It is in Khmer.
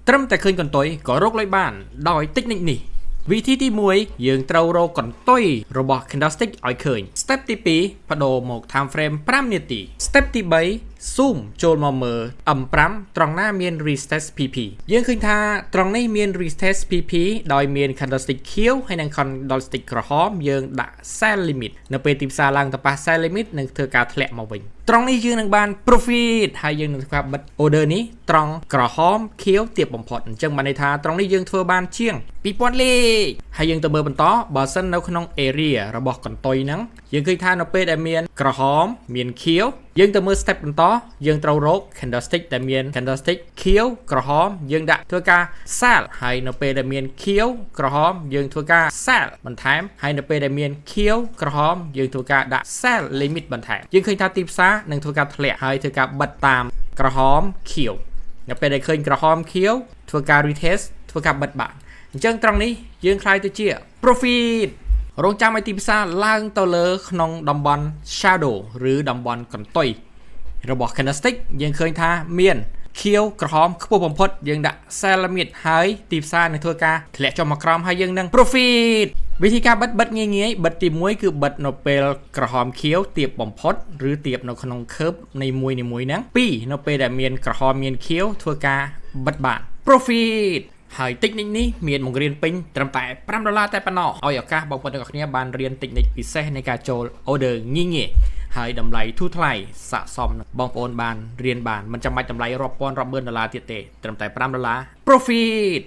ត្រឹមតែឃើញកន្ទុយក៏រកលុយបានដោយតិចនិចនេះវិធីទី1យើងត្រូវរកកន្ទុយរបស់ candlestick ឲ្យឃើញ step ទី2បដូរមក time frame 5នាទី step ទី3 zoom ចូលមកមើល M5 ត្រង់ណាមាន retest PP យើងឃើញថាត្រង់នេះមាន retest PP ដោយមាន candlestick ខៀវហើយនិង candlestick ក្រហមយើងដាក់ sell limit នៅពេលទីផ្សារឡើងទៅប៉ះ sell limit នឹងធ្វើការធ្លាក់មកវិញត្រង់នេះយើងនឹងបាន profit ហើយយើងនឹងធ្វើការបិទ order នេះត្រង់ក្រហមខៀវទាបបំផុតអញ្ចឹងបានន័យថាត្រង់នេះយើងធ្វើបានជាង 2000 លេខហើយយើងទៅមើលបន្តបើសិននៅក្នុង area របស់កន្ទុយហ្នឹងយើងឃើញថានៅពេលដែលមានក្រហមមានខៀវយើងទៅមើល step បន្តយើងត្រូវរក candlestick ដែលមាន candlestick ខៀវក្រហមយើងដាក់ធ្វើការ sell ហើយនៅពេលដែលមានខៀវក្រហមយើងធ្វើការ sell បន្ថែមហើយនៅពេលដែលមានខៀវក្រហមយើងធ្វើការដាក់ sell limit បន្ថែមយើងឃើញថាទីផ្សារនឹងធ្វើការធ្លាក់ហើយធ្វើការបិទតាមក្រហមខៀវនៅពេលដែលឃើញក្រហមខៀវធ្វើការ retest ធ្វើការបិទបានអញ្ចឹងត្រង់នេះយើងខ្លាយទៅជា profit រងចាំឲ្យទីផ្សារឡើងទៅលើក្នុងតំបន់ shadow ឬតំបន់កន្ទុយរបស់ candlestick យើងឃើញថាមានខៀវក្រហមខ្ពស់បំផុតយើងដាក់ sell limit ហើយទីផ្សារនឹងធ្វើការធ្លាក់ចុះមកក្រោមហើយយើងនឹង profit វិធីការបិទងាយៗបិទទី1គឺបិទនៅពេលក្រហមខៀវទាបបំផុតឬទាបនៅក្នុង curve នៃមួយហ្នឹង2នៅពេលដែលមានក្រហមមានខៀវធ្វើការបិទបាន profit ហើយ technique នេះមានបង្រៀនពេញត្រឹមតែ$5តែប៉ុណ្ណោះឲ្យឱកាសបងប្អូនទាំងអស់គ្នាបានរៀន technique ពិសេសនៃការចូល order ងាយៗហើយតម្លៃធូរថ្លៃស័ក្តិសមបងប្អូនបានរៀនបានមិនចាំបាច់តម្លៃរាប់ពាន់រាប់ម៉ឺនដុល្លារទៀតទេត្រឹមតែ$5 profit